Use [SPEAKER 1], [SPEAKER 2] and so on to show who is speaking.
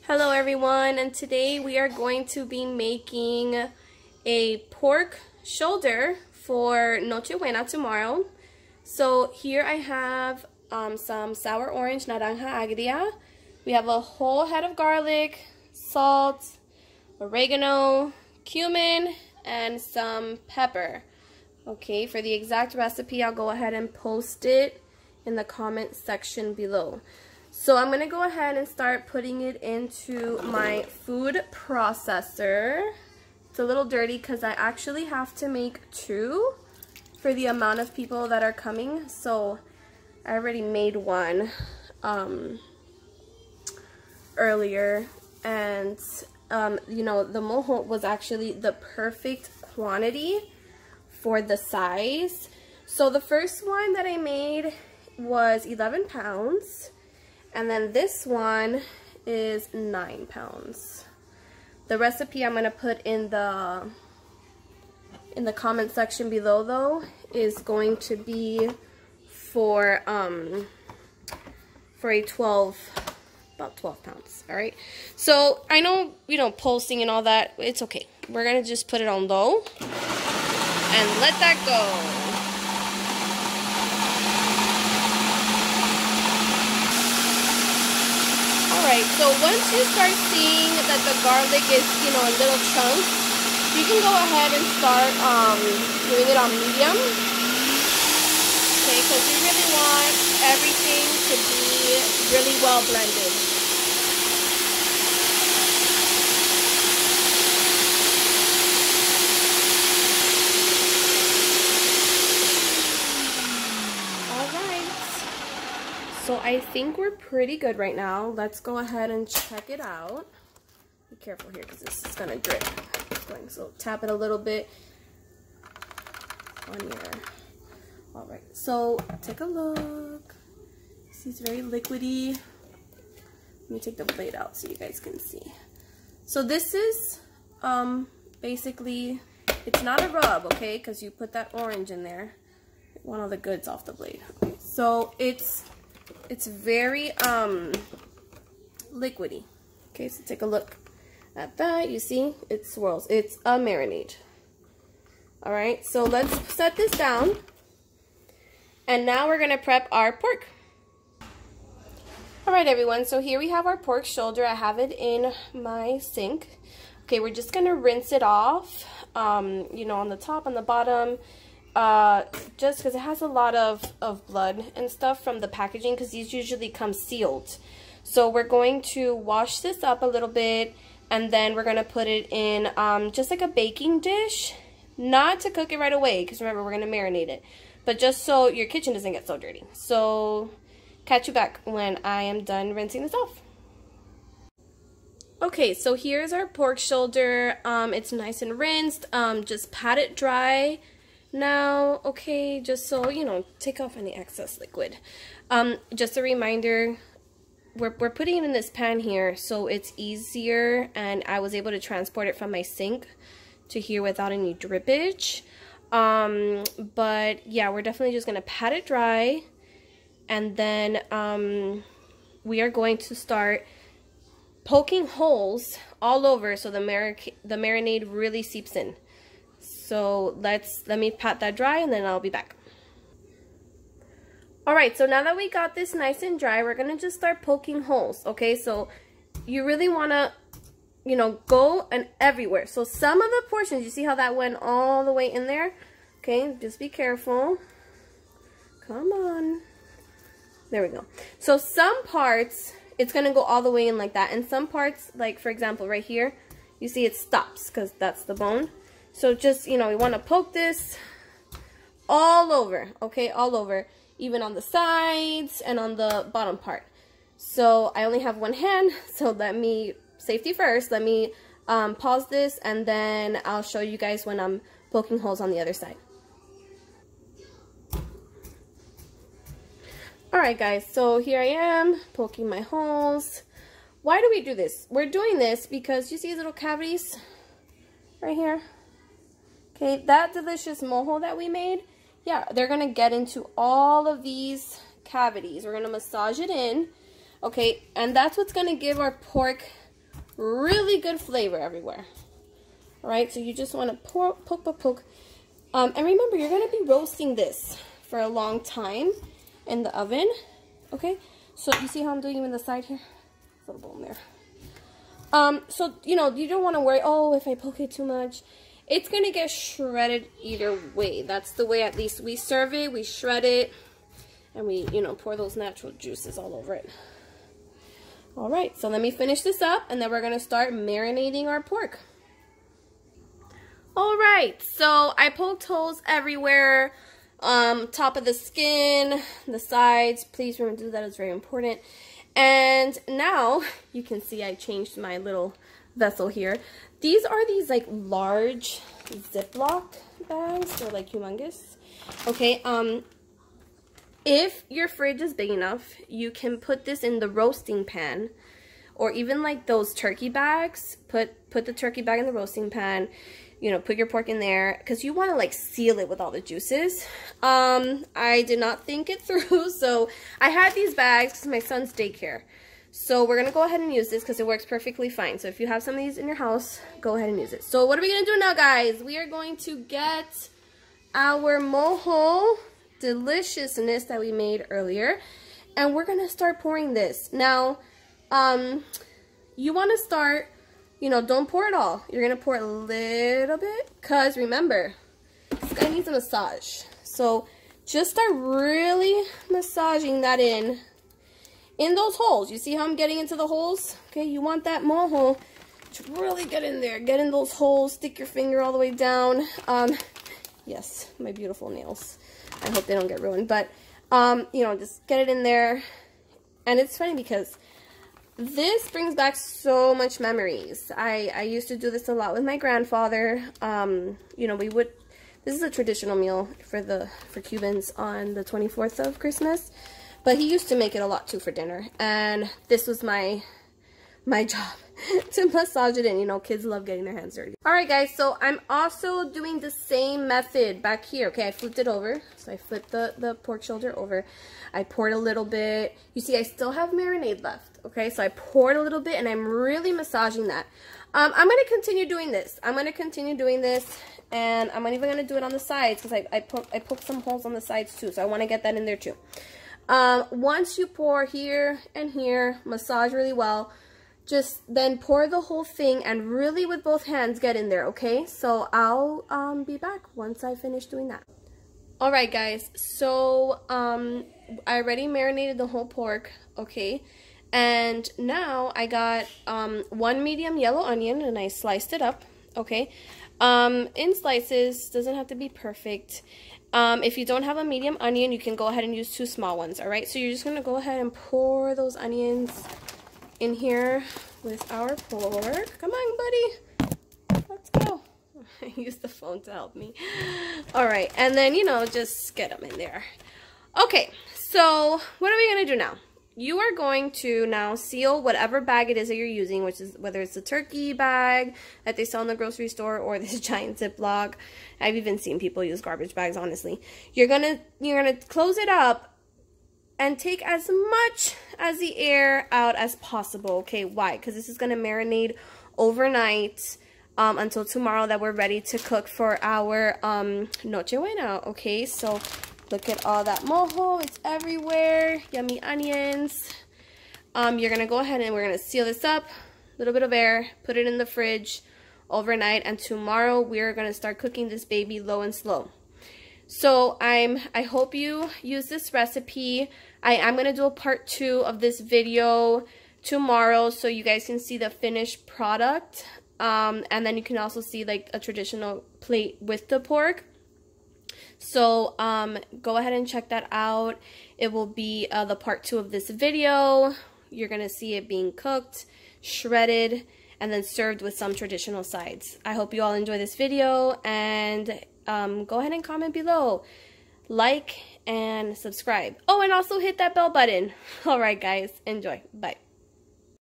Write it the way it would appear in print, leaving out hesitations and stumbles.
[SPEAKER 1] Hello everyone, and today we are going to be making a pork shoulder for Noche Buena tomorrow. So here I have some sour orange naranja agria. We have a whole head of garlic, salt, oregano, cumin, and some pepper. Okay, for the exact recipe, I'll go ahead and post it in the comment section below. So I'm going to go ahead and start putting it into my food processor. It's a little dirty because I actually have to make two for the amount of people that are coming. So I already made one earlier, and you know, the mojo was actually the perfect quantity for the size. So the first one that I made was 11 pounds. And then this one is 9 pounds. The recipe I'm going to put in the comment section below, though, is going to be for a about 12 pounds. All right. So I know, you know, pulsing and all that. It's okay. We're going to just put it on low and let that go. Alright, so once you start seeing that the garlic is, you know, in little chunks, you can go ahead and start doing it on medium. Okay, because you really want everything to be really well blended. So I think we're pretty good right now. Let's go ahead and check it out. Be careful here because this is gonna drip. So tap it a little bit on your. All right. So take a look. See, it's very liquidy. Let me take the blade out so you guys can see. So this is basically, it's not a rub, okay? Because you put that orange in there. You want all the goods off the blade. Okay. So it's very liquidy. Okay, so take a look at that. You see, it swirls. It's a marinade. All right, so let's set this down. And now we're gonna prep our pork. All right, everyone, so here we have our pork shoulder. I have it in my sink. Okay, we're just gonna rinse it off, you know, on the top, on the bottom, just because it has a lot of blood and stuff from the packaging, because these usually come sealed. So we're going to wash this up a little bit, and then we're going to put it in just like a baking dish, not to cook it right away, because remember, we're going to marinate it, but just so your kitchen doesn't get so dirty. So catch you back when I am done rinsing this off. Okay, so here's our pork shoulder. It's nice and rinsed. Just pat it dry now, okay, just so, you know, take off any excess liquid. Just a reminder, we're putting it in this pan here so it's easier, and I was able to transport it from my sink to here without any drippage. But yeah, we're definitely just gonna pat it dry, and then we are going to start poking holes all over so the marinade really seeps in. So let me pat that dry, and then I'll be back. Alright, so now that we got this nice and dry, we're going to just start poking holes, okay? So you really want to, you know, go and everywhere. So some of the portions, you see how that went all the way in there? Okay, just be careful. Come on. There we go. So some parts, it's going to go all the way in like that. And some parts, like for example, right here, you see it stops because that's the bone. So just, you know, we want to poke this all over, okay, all over, even on the sides and on the bottom part. So I only have one hand, so safety first, let me pause this, and then I'll show you guys when I'm poking holes on the other side. Alright guys, so here I am poking my holes. Why do we do this? We're doing this because you see these little cavities right here? Okay, that delicious mojo that we made, yeah, they're going to get into all of these cavities. We're going to massage it in, okay, and that's what's going to give our pork really good flavor everywhere. All right, so you just want to poke. And remember, you're going to be roasting this for a long time in the oven. Okay, so you see how I'm doing even the side here? A little bone there. So, you know, you don't want to worry, oh, if I poke it too much, it's going to get shredded either way. That's the way at least we serve it. We shred it, and we, you know, pour those natural juices all over it. All right, so let me finish this up, and then we're going to start marinating our pork. All right, so I poked holes everywhere, top of the skin, the sides. Please remember to do that, it's very important. And now you can see I changed my little vessel here. These are these like large Ziploc bags. They're like humongous. Okay, if your fridge is big enough, you can put this in the roasting pan, or even like those turkey bags. Put the turkey bag in the roasting pan. You know, put your pork in there because you want to like seal it with all the juices. I did not think it through, so I had these bags because my son's daycare. So we're gonna go ahead and use this because it works perfectly fine. So if you have some of these in your house, go ahead and use it. So what are we gonna do now, guys? We are going to get our mojo deliciousness that we made earlier, and we're gonna start pouring this. Now, you want to start. You know, don't pour it all. You're going to pour a little bit because remember, this guy needs a massage. So just start really massaging that in those holes. You see how I'm getting into the holes? Okay, you want that mojo to really get in there. Get in those holes. Stick your finger all the way down. Yes, my beautiful nails. I hope they don't get ruined. But, you know, just get it in there. And it's funny because this brings back so much memories. I used to do this a lot with my grandfather. You know, this is a traditional meal for Cubans on the 24th of Christmas, but he used to make it a lot too for dinner, and this was my job to massage it in. You know, kids love getting their hands dirty. All right, guys, so I'm also doing the same method back here. Okay, I flipped it over. So I flipped the pork shoulder over. I poured a little bit. You see, I still have marinade left. Okay, so I poured a little bit, and I'm really massaging that. I'm going to continue doing this. I'm going to continue doing this, and I'm not even going to do it on the sides because I poked some holes on the sides too, so I want to get that in there too. Once you pour here and here, massage really well, just then pour the whole thing and really with both hands get in there, okay? So I'll be back once I finish doing that. All right, guys, so I already marinated the whole pork, okay? And now I got 1 medium yellow onion, and I sliced it up, okay? In slices, doesn't have to be perfect. If you don't have a medium onion, you can go ahead and use 2 small ones, all right? So you're just going to go ahead and pour those onions in here with our pork. Come on, buddy. Let's go. I used the phone to help me. All right, and then, you know, just get them in there. Okay, so what are we going to do now? You are going to now seal whatever bag it is that you're using, which is whether it's the turkey bag that they sell in the grocery store or this giant Ziploc. I've even seen people use garbage bags, honestly. You're gonna close it up and take as much as the air out as possible. Okay, why? Because this is gonna marinate overnight until tomorrow that we're ready to cook for our Noche Buena. Okay, so look at all that mojo. It's everywhere. Yummy onions. You're going to go ahead and we're going to seal this up. A little bit of air. Put it in the fridge overnight. And tomorrow we're going to start cooking this baby low and slow. So I hope you use this recipe. I'm going to do a part 2 of this video tomorrow so you guys can see the finished product. And then you can also see like a traditional plate with the pork. So go ahead and check that out. It will be the part 2 of this video. You're going to see it being cooked, shredded, and then served with some traditional sides. I hope you all enjoy this video, and go ahead and comment below. Like and subscribe. Oh, and also hit that bell button. All right, guys. Enjoy. Bye.